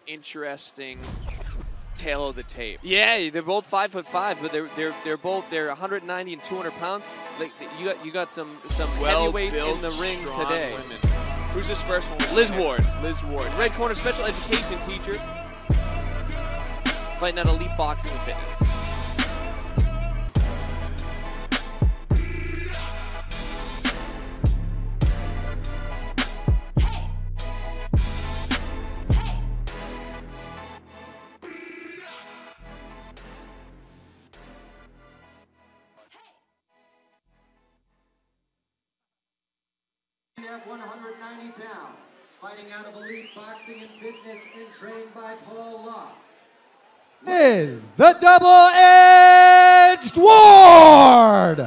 interesting tale of the tape. Yeah, they're both 5'5", but they're 190 and 200 pounds. Like you got some heavyweights in the ring today. Women. Who's this first one? Liz Ward. Liz Ward. Red corner, special education teacher, fighting at Elite Boxing and Fitness. At 190 pounds, fighting out of Elite Boxing and Fitness and trained by Paul Locke, is the double-edged Ward!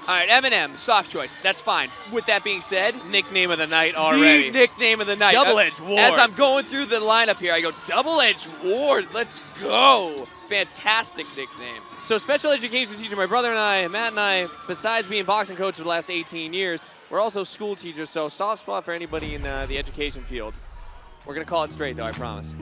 All right, Eminem, soft choice. That's fine. With that being said, Nickname of the night already. The nickname of the night. Double-edged Ward. As I'm going through the lineup here, I go, double-edged Ward, let's go. Fantastic nickname. So special education teacher, my brother and I, Matt and I, besides being boxing coaches for the last 18 years, we're also school teachers, so soft spot for anybody in the education field. We're going to call it straight, though, I promise.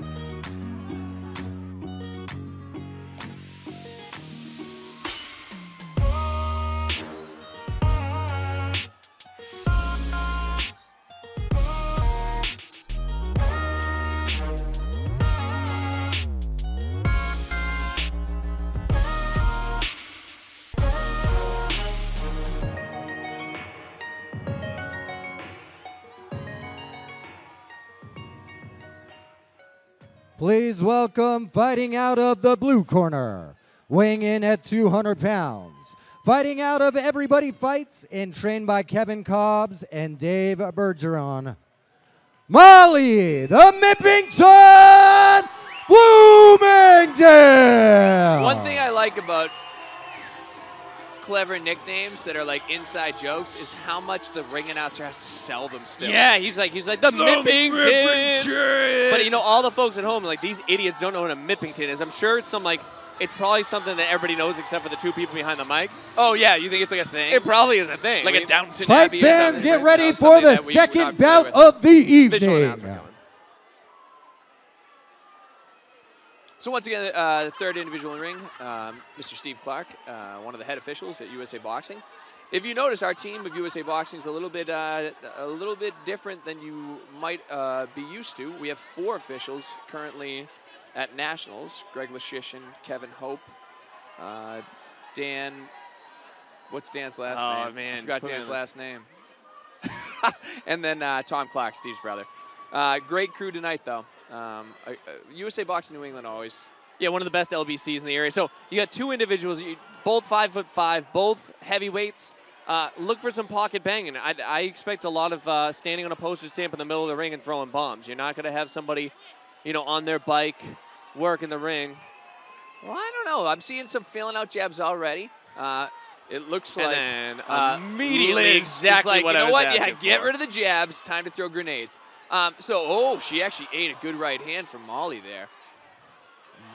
Please welcome, fighting out of the blue corner, weighing in at 200 pounds, fighting out of Everybody Fights and trained by Kevin Cobbs and Dave Bergeron, Molly the Mippington Bloomingdale! One thing I like about clever nicknames that are like inside jokes is how much the ring announcer has to sell them still. Yeah, he's like the Mippington. But you know, all the folks at home, like, these idiots don't know what a Mippington is. I'm sure it's it's probably something that everybody knows except for the two people behind the mic. Oh yeah, you think it's like a thing? It probably is a thing. Like a Downton Fight Abbey or fans, something. get ready No, for the something that second we're not bout familiar of the Official evening. announcement going. So once again, third individual in the ring, Mr. Steve Clark, one of the head officials at USA Boxing. If you notice, our team of USA Boxing is a little bit different than you might be used to. We have 4 officials currently at Nationals: Greg Lashishin, Kevin Hope, Dan. What's Dan's last name? Oh man, I forgot Dan's last name. And then Tom Clark, Steve's brother. Great crew tonight, though. USA Boxing New England always. Yeah, one of the best LBCs in the area. So you got 2 individuals, both 5'5", both heavyweights. Look for some pocket banging. I expect a lot of standing on a postage stamp in the middle of the ring and throwing bombs. You're not going to have somebody, on their bike, working the ring. Well, I don't know. I'm seeing some feeling out jabs already. It looks like then immediately Liz exactly is like, what you know I was what? asking Yeah, get for. rid of the jabs. Time to throw grenades. She actually ate a good right hand from Molly there.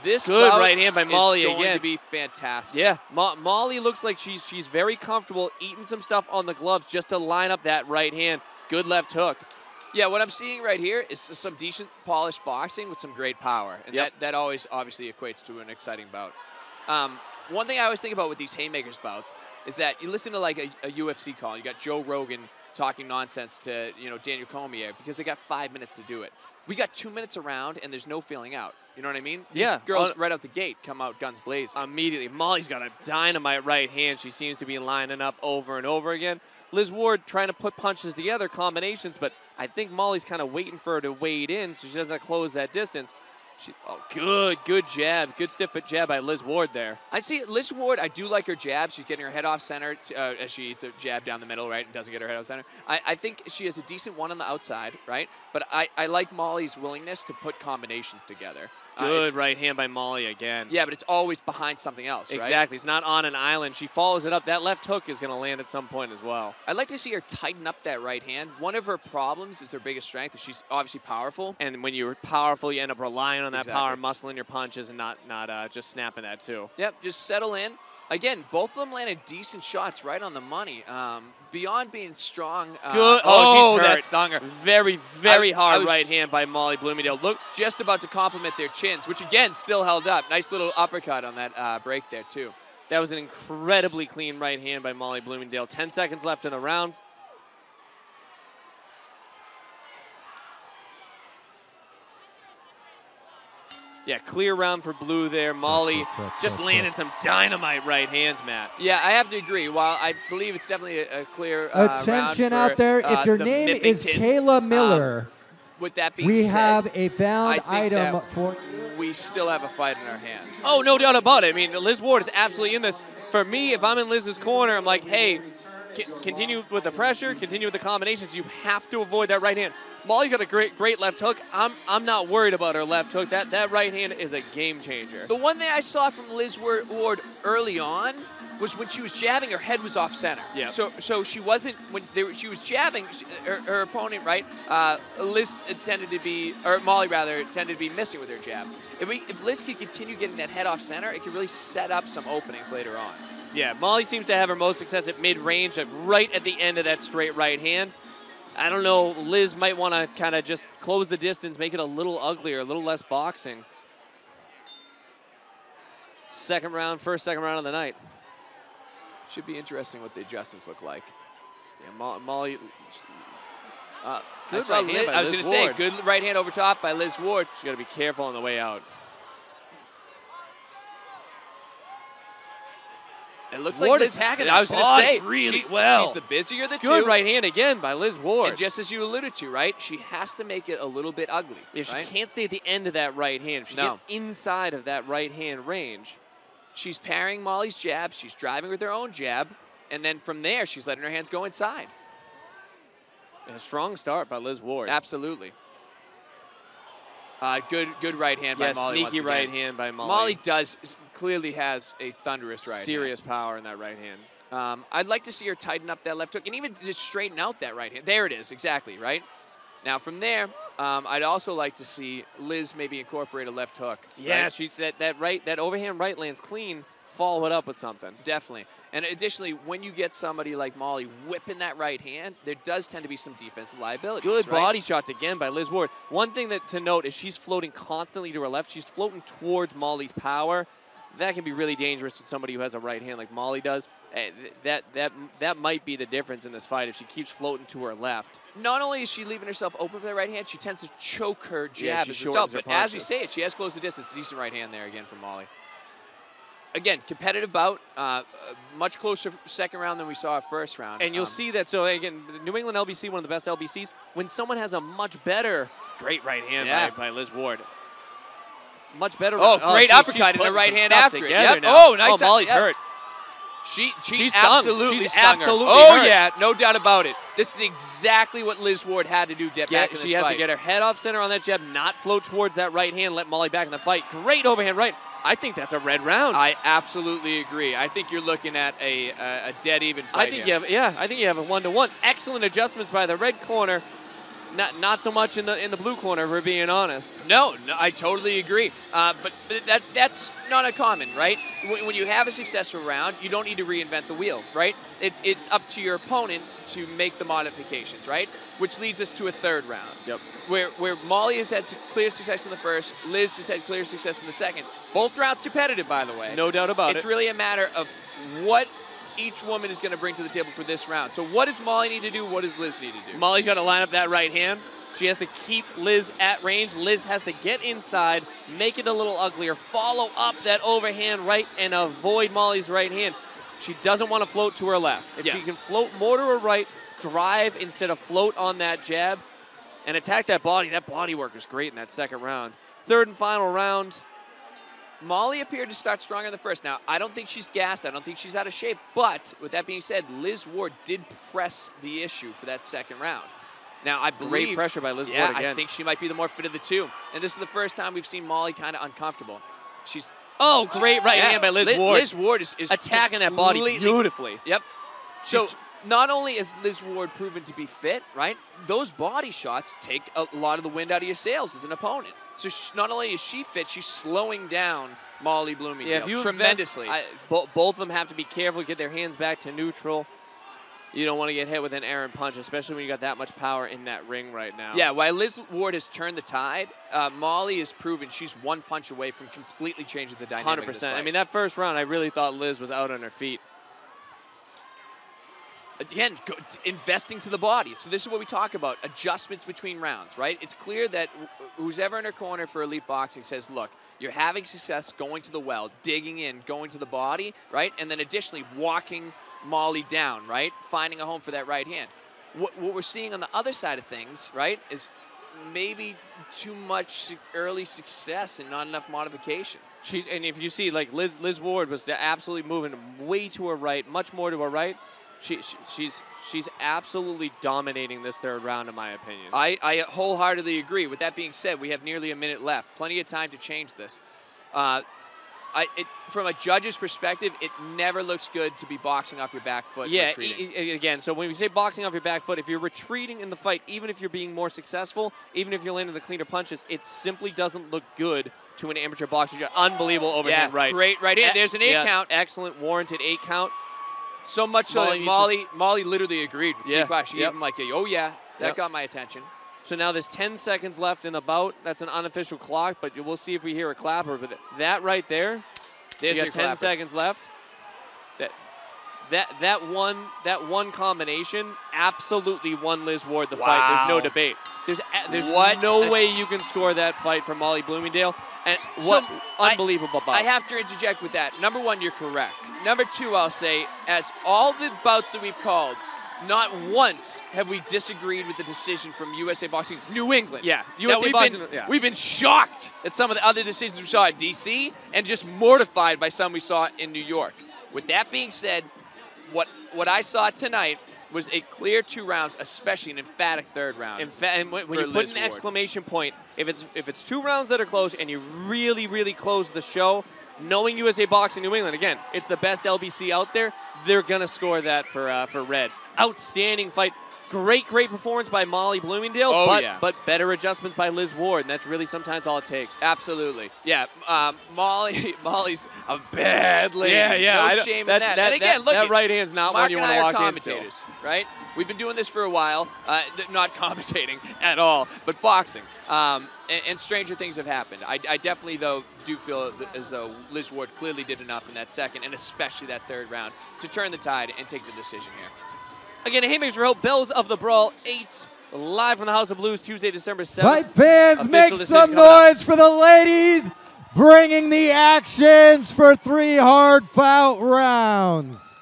This good bout right hand by Molly is going again. to be fantastic. Yeah, Molly looks like she's very comfortable eating some stuff on the gloves just to line up that right hand. Good left hook. Yeah, what I'm seeing right here is some decent polished boxing with some great power. And that always obviously equates to an exciting bout. One thing I always think about with these Haymakers bouts is that you listen to like a UFC call. You got Joe Rogan talking nonsense to Daniel Cormier because they got 5 minutes to do it. We got 2 minutes around and there's no feeling out. You know what I mean? Yeah. These girls right out the gate come out guns blazing. Immediately. Molly's got a dynamite right hand. She seems to be lining up over and over again. Liz Ward trying to put punches together, combinations, but I think Molly's kind of waiting for her to wade in so she doesn't close that distance. Good jab. Good stiff jab by Liz Ward there. I see Liz Ward, I do like her jab. She's getting her head off center as she eats a jab down the middle, right, and doesn't get her head off center. I think she has a decent one on the outside, right? But I like Molly's willingness to put combinations together. Good right hand by Molly again. Yeah, but it's always behind something else, right? Exactly. It's not on an island. She follows it up. That left hook is going to land at some point as well. I'd like to see her tighten up that right hand. One of her problems is her biggest strength is she's obviously powerful. And when you're powerful, you end up relying on that power, muscling your punches, and not just snapping that too. Yep, just settle in. Again, both of them landed decent shots right on the money. Beyond being strong. Good. Oh, she's that hurt. stung her. Very, very I hard was right hand by Molly Bloomingdale. Look, just about to compliment their chins, which again still held up. Nice little uppercut on that break there too. That was an incredibly clean right hand by Molly Bloomingdale. 10 seconds left in the round. Yeah, clear round for Blue there. Molly just landing some dynamite right hands, Matt. Yeah, I have to agree. While I believe it's definitely a clear attention round out there. for, If your the name is Mippington, Kayla Miller, with that being we said, have a found I think item that for. we still have a fight in our hands. Oh, no doubt about it. I mean, Liz Ward is absolutely in this. For me, if I'm in Liz's corner, I'm like, hey, continue with the pressure, continue with the combinations. You have to avoid that right hand. Molly's got a great left hook. I'm not worried about her left hook. That right hand is a game changer. The one thing I saw from Liz Ward early on was when she was jabbing, her head was off center. Yeah. So she wasn't she was jabbing her opponent, right? Liz tended to be, or Molly rather, tended to be missing with her jab. If Liz could continue getting that head off center, it could really set up some openings later on. Yeah, Molly seems to have her most success at mid-range, right at the end of that straight right hand. I don't know, Liz might want to kind of just close the distance, make it a little uglier, a little less boxing. First second round of the night. Should be interesting what the adjustments look like. Yeah, Molly. Good right hand by I was going to say, good right hand over top by Liz Ward. She's got to be careful on the way out. It looks Ward like Liz attacking I was going to say, really well. She's the busier of the two. Good right hand again by Liz Ward. And just as you alluded to, right, she has to make it a little bit ugly. Yeah, she right? can't stay at the end of that right hand. If she gets inside of that right hand range. She's parrying Molly's jab. She's driving with her own jab. And then from there, she's letting her hands go inside. And a strong start by Liz Ward. Absolutely. Good right hand by Molly. Sneaky right hand by Molly. Molly clearly has a thunderous right hand. Serious power in that right hand. I'd like to see her tighten up that left hook and even just straighten out that right hand. There it is, exactly, right? Now from there, I'd also like to see Liz maybe incorporate a left hook. Yeah, right? she's that overhand right lands clean. Follow it up with something. Definitely. And additionally, when you get somebody like Molly whipping that right hand, there does tend to be some defensive liability. Good body shots again by Liz Ward. One thing to note is she's floating constantly to her left. She's floating towards Molly's power. That can be really dangerous with somebody who has a right hand like Molly does. That might be the difference in this fight if she keeps floating to her left. Not only is she leaving herself open for the right hand, she tends to choke her jab she as a result. But punches. as we say it, she has closed the distance. Decent right hand there again from Molly. Again, competitive bout, much closer second round than we saw first round. And you'll see that, so again, the New England LBC, one of the best LBCs, when someone has a much better, great right hand by Liz Ward. Much better. Great uppercut in the right hand after it. Yep. Oh, nice. Oh, Molly's hurt. She's absolutely stung her. Hurt. Yeah, no doubt about it. This is exactly what Liz Ward had to do to get back in this fight. She has to get her head off center on that jab, not float towards that right hand, let Molly back in the fight. Great overhand right. I think that's a red round. I absolutely agree. I think you're looking at a dead even fight. I think you have a 1-to-1. Excellent adjustments by the red corner. Not so much in the blue corner, if we're being honest. No, I totally agree. But that's not uncommon, right? When you have a successful round, you don't need to reinvent the wheel, right? It's up to your opponent to make the modifications, right? Which leads us to a third round. Yep. Where Molly has had clear success in the first, Liz has had clear success in the second. Both rounds competitive, by the way. No doubt about it. It's really a matter of what each woman is going to bring to the table for this round. So what does Molly need to do? What does Liz need to do? Molly's got to line up that right hand. She has to keep Liz at range. Liz has to get inside, make it a little uglier, follow up that overhand right, and avoid Molly's right hand. She doesn't want to float to her left. If she can float more to her right, drive instead of float on that jab, and attack that body work is great in that second round. Third and final round. Molly appeared to start stronger in the first. Now, I don't think she's gassed. I don't think she's out of shape. But with that being said, Liz Ward did press the issue for that second round. Now, I believe... Great pressure by Liz Ward again. I think she might be the more fit of the two. And this is the first time we've seen Molly kind of uncomfortable. Great right hand by Liz Ward. Liz Ward is attacking that body beautifully. Yep. So not only is Liz Ward proven to be fit, right, those body shots take a lot of the wind out of your sails as an opponent. So not only is she fit, she's slowing down Molly Bloomingdale. Yeah, if you tremendously. Both of them have to be careful, get their hands back to neutral. You don't want to get hit with an errant punch, especially when you got that much power in that ring right now. Yeah, while Liz Ward has turned the tide, Molly has proven she's one punch away from completely changing the dynamic 100%. of this fight. I mean, that first round, I really thought Liz was out on her feet. Again, investing to the body. So this is what we talk about, adjustments between rounds, right? It's clear that who's ever in her corner for elite boxing says, look, you're having success going to the well, digging in, going to the body, right? And then additionally walking Molly down, right? Finding a home for that right hand. What we're seeing on the other side of things, right, is maybe too much early success and not enough modifications. And if you see, like, Liz Ward was absolutely moving way to her right, much more to her right. She's absolutely dominating this third round, in my opinion. I wholeheartedly agree. With that being said, we have nearly a minute left. Plenty of time to change this. From a judge's perspective, it never looks good to be boxing off your back foot. Yeah, retreating. again, so when we say boxing off your back foot, if you're retreating in the fight, even if you're being more successful, even if you're landing the cleaner punches, it simply doesn't look good to an amateur boxer. Unbelievable overhand right. Great right in. There's an 8 count. Excellent, warranted 8 count. So much so that Molly literally agreed with Sequash. She gave him like, oh yeah, that got my attention. So now there's 10 seconds left in the bout. That's an unofficial clock, but we'll see if we hear a clapper. But that right there, there's you got 10 seconds left. That one combination absolutely won Liz Ward the fight. There's no debate. There's no way you can score that fight for Molly Bloomingdale. And unbelievable bout. I have to interject with that. Number one, you're correct. Number two, I'll say, as all the bouts that we've called, not once have we disagreed with the decision from USA Boxing New England. Yeah, USA Boxing. We've been shocked at some of the other decisions we saw in D.C. and just mortified by some we saw in New York. With that being said, what I saw tonight was a clear 2 rounds, especially an emphatic third round. And when you put an exclamation point, if it's 2 rounds that are close and you really, really close the show, knowing USA Boxing New England, again, it's the best LBC out there, they're going to score that for Red. Outstanding fight. Great performance by Molly Bloomingdale, but better adjustments by Liz Ward, and that's really sometimes all it takes. Absolutely. Yeah, Molly's a bad lady. Yeah. No shame in that. And again, look, that right hand's not one you want to walk into. Right? We've been doing this for a while, not commentating at all, but boxing. And stranger things have happened. I definitely, though, do feel as though Liz Ward clearly did enough in that second, and especially that third round, to turn the tide and take the decision here. Again, Haymakers for Hope, Bells of the Brawl 8, live from the House of Blues, Tuesday, December 7th. Fight fans, make some noise for the ladies, bringing the actions for 3 hard-fought rounds.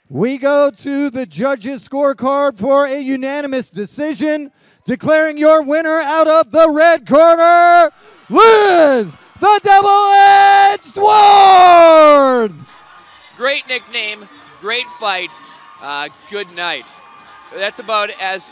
We go to the judges' scorecard for a unanimous decision, declaring your winner out of the red corner, Liz, the Double-Edged Ward! Great nickname, great fight, good night. That's about as